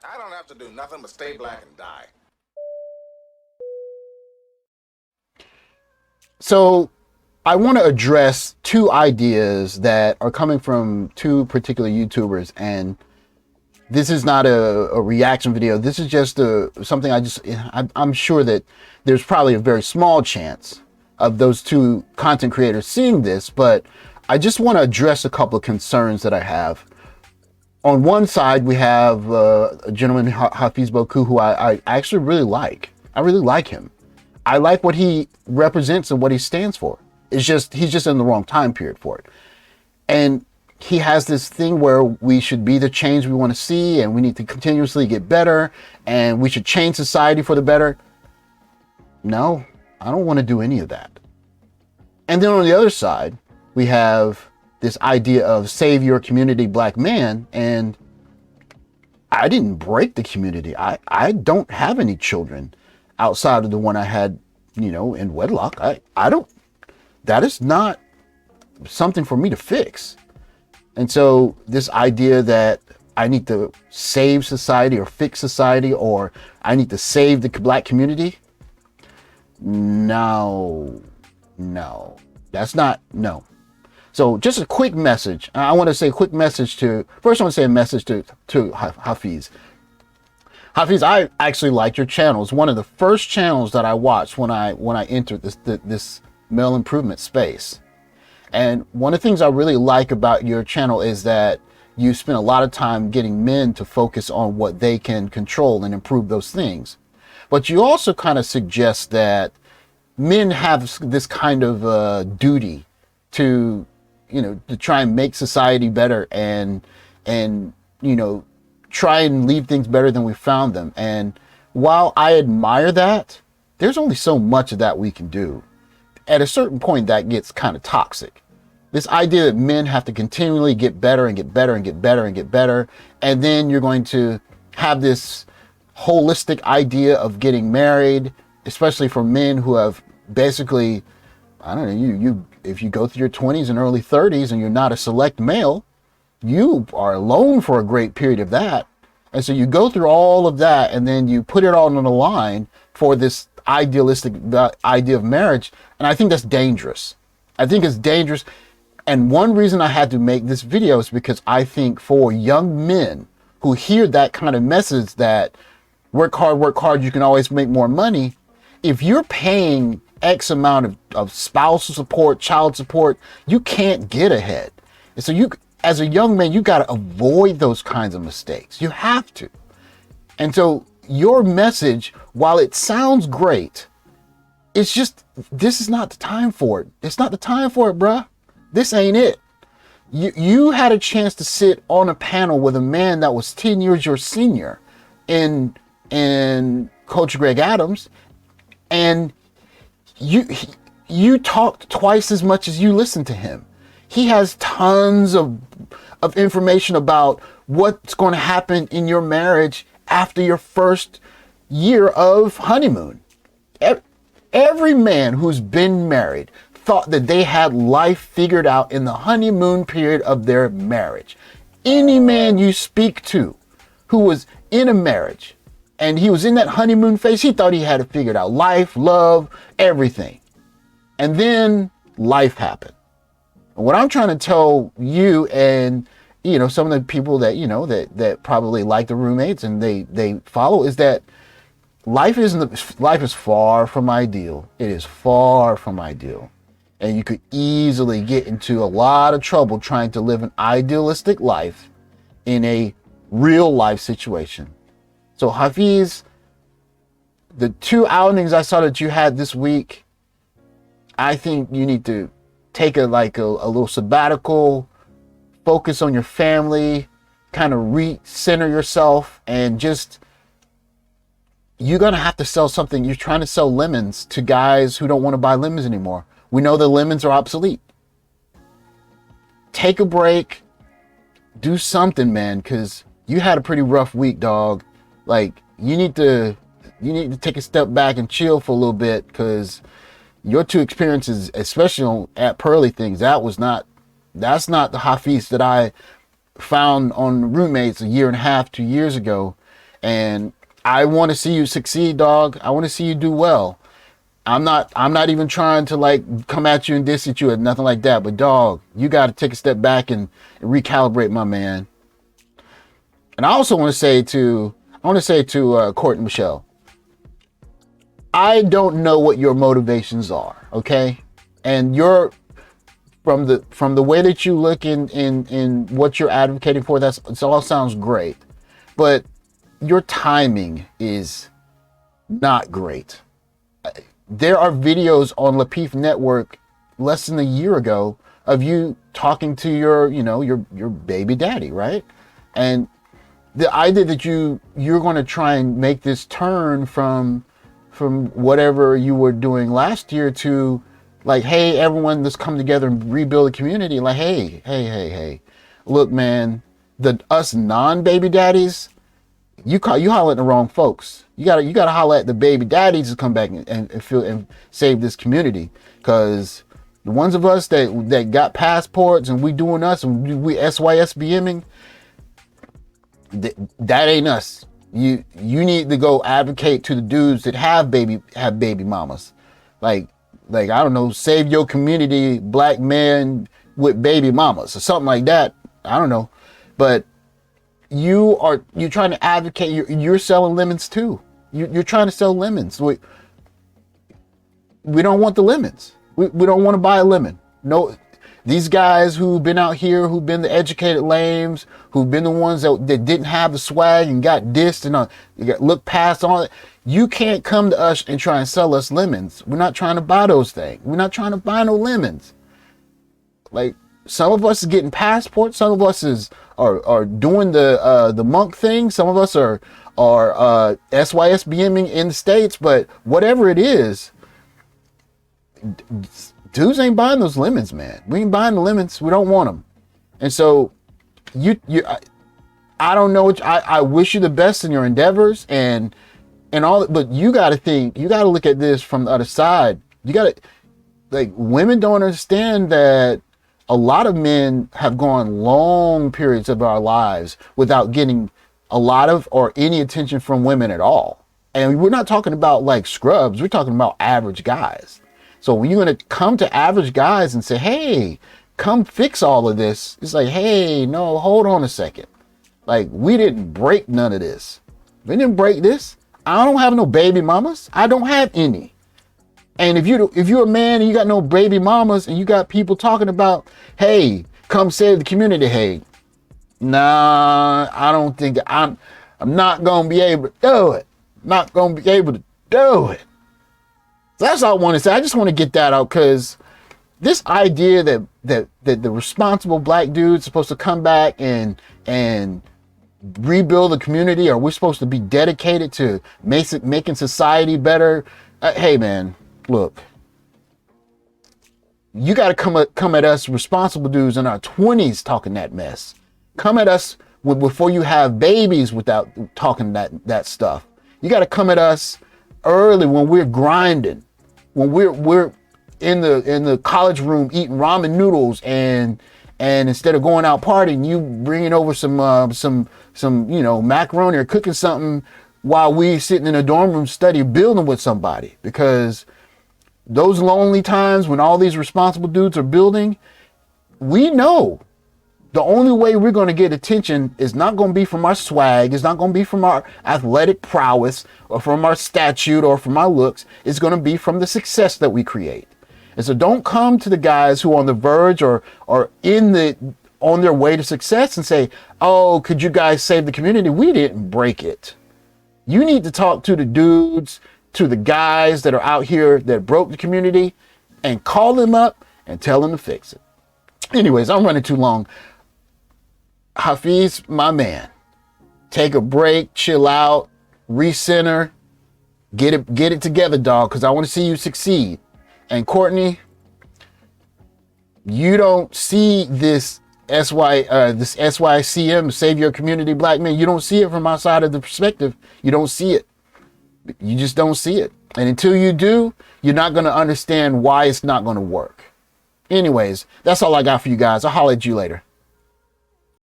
I don't have to do nothing but stay black and die. So I want to address two ideas that are coming from two particular YouTubers, and this is not a reaction video. This is just something I'm sure that there's probably a very small chance of those two content creators seeing this, but I just want to address a couple of concerns that I have. On one side, we have a gentleman, Hafiz Boku, who I actually really like. I really like him. I like what he represents and what he stands for. It's just, he's just in the wrong time period for it. And he has this thing where we should be the change we want to see, and we need to continuously get better, and we should change society for the better. No, I don't want to do any of that. And then on the other side, we have this idea of save your community black man. And I didn't break the community. I don't have any children outside of the one I had, in wedlock. I don't, that is not something for me to fix. And so this idea that I need to save society or fix society, or I need to save the black community. No, that's not, no. So just a quick message. I want to say a quick message first I want to say a message to Hafiz. Hafiz, I actually like your channel. It's one of the first channels that I watched when I entered this male improvement space. And one of the things I really like about your channel is that you spend a lot of time getting men to focus on what they can control and improve those things. But you also kind of suggest that men have this kind of duty to, to try and make society better and try and leave things better than we found them. And while I admire that, there's only so much of that we can do. At a certain point, that gets kind of toxic. This idea that men have to continually get better and get better and get better and get better, and then you're going to have this holistic idea of getting married, especially for men who have basically, I don't know, you if you go through your 20s and early 30s and you're not a select male, you are alone for a great period of that. And so you go through all of that, and then you put it all on the line for this idealistic idea of marriage. And I think that's dangerous. I think it's dangerous. And one reason I had to make this video is because I think for young men who hear that kind of message that work hard, you can always make more money. If you're paying X amount of spousal support, child support, you can't get ahead. And so as a young man, you got to avoid those kinds of mistakes. You have to. And so your message, while it sounds great, it's just, this is not the time for it. It's not the time for it, bruh. This ain't it. You had a chance to sit on a panel with a man that was 10 years your senior in Coach Greg Adams, and you talked twice as much as you listened to him. He has tons of information about what's going to happen in your marriage after your first year of honeymoon. Every man who's been married thought that they had life figured out in the honeymoon period of their marriage. Any man you speak to who was in a marriage and he was in that honeymoon phase, he thought he had it figured out. Life, love, everything. And then life happened. And what I'm trying to tell you and some of the people that that probably like the roommates and they follow is that life is far from ideal. It is far from ideal. And you could easily get into a lot of trouble trying to live an idealistic life in a real life situation. So Hafiz, the two outings I saw that you had this week, I think you need to take a little sabbatical, focus on your family, kind of recenter yourself, and just, you're going to have to sell something. You're trying to sell lemons to guys who don't want to buy lemons anymore. We know the lemons are obsolete. Take a break. Do something, man, because you had a pretty rough week, dog. Like, you need to take a step back and chill for a little bit, because your two experiences, especially at Pearly Things, that's not the Hafiz that I found on Roommates a year and a half, 2 years ago. And I want to see you succeed, dog. I want to see you do well. I'm not even trying to like come at you and diss at you or nothing like that. But dog, you got to take a step back and recalibrate, my man. And I also want to say to Courtney Michelle, I don't know what your motivations are, okay? And you're from the way that you look in what you're advocating for, it all sounds great, but your timing is not great. There are videos on Lapeef Network less than a year ago of you talking to your baby daddy, right? And the idea that you're going to try and make this turn from whatever you were doing last year to like, hey, everyone, let's come together and rebuild the community. Like, hey, look, man, us non-baby daddies, you holler at the wrong folks. You gotta holler at the baby daddies to come back and save this community. Because the ones of us that got passports and we doing us and we SYSBMing, that ain't us. You need to go advocate to the dudes that have baby mamas. Like I don't know, save your community, black men with baby mamas or something like that. I don't know. But you're trying to advocate, you're selling lemons too. You're trying to sell lemons. We don't want the lemons. We don't want to buy a lemon. No, these guys who've been out here, who've been the educated lames, who've been the ones that didn't have the swag and got dissed and got looked past on it. You can't come to us and try and sell us lemons. We're not trying to buy those things. We're not trying to buy no lemons. Like, some of us is getting passports. Some of us are doing the monk thing. Some of us are SYSBMing in the States. But whatever it is, dudes ain't buying those lemons, man. We ain't buying the lemons. We don't want them. And so I don't know. I wish you the best in your endeavors and all, but you got to look at this from the other side. You got to, like, women don't understand that a lot of men have gone long periods of our lives without getting a lot of or any attention from women at all. And we're not talking about like scrubs. We're talking about average guys. So when you're going to come to average guys and say, hey, come fix all of this, it's like, hey, no, hold on a second. Like, we didn't break none of this. We didn't break this. I don't have no baby mamas. I don't have any. And if you're a man and you got no baby mamas and you got people talking about, hey, come save the community, hey, nah, I don't think I'm not going to be able to do it. Not going to be able to do it. So that's all I want to say. I just want to get that out because this idea that the responsible black dude's supposed to come back and rebuild the community, or we're supposed to be dedicated to making society better. Hey, man, look, you got to come at us responsible dudes in our 20s talking that mess. Come at us before you have babies without talking that stuff. You got to come at us early when we're grinding, when we're in the college room eating ramen noodles and instead of going out partying, you bringing over some macaroni or cooking something while we sitting in a dorm room building with somebody. Because those lonely times when all these responsible dudes are building, we know the only way we're going to get attention is not going to be from our swag. It's not going to be from our athletic prowess or from our statute or from our looks. It's going to be from the success that we create. And so don't come to the guys who are on the verge or on their way to success and say, oh, could you guys save the community? We didn't break it. You need to talk to the dudes, to the guys that are out here that broke the community, and call them up and tell them to fix it. Anyways, I'm running too long. Hafiz, my man, take a break, chill out, recenter, get it together, dog, because I want to see you succeed. And Courtney, you don't see this SYCM, Save Your Community Black Men. You don't see it from outside of the perspective. You don't see it. You just don't see it. And until you do, you're not going to understand why it's not going to work. Anyways, that's all I got for you guys. I'll holler at you later.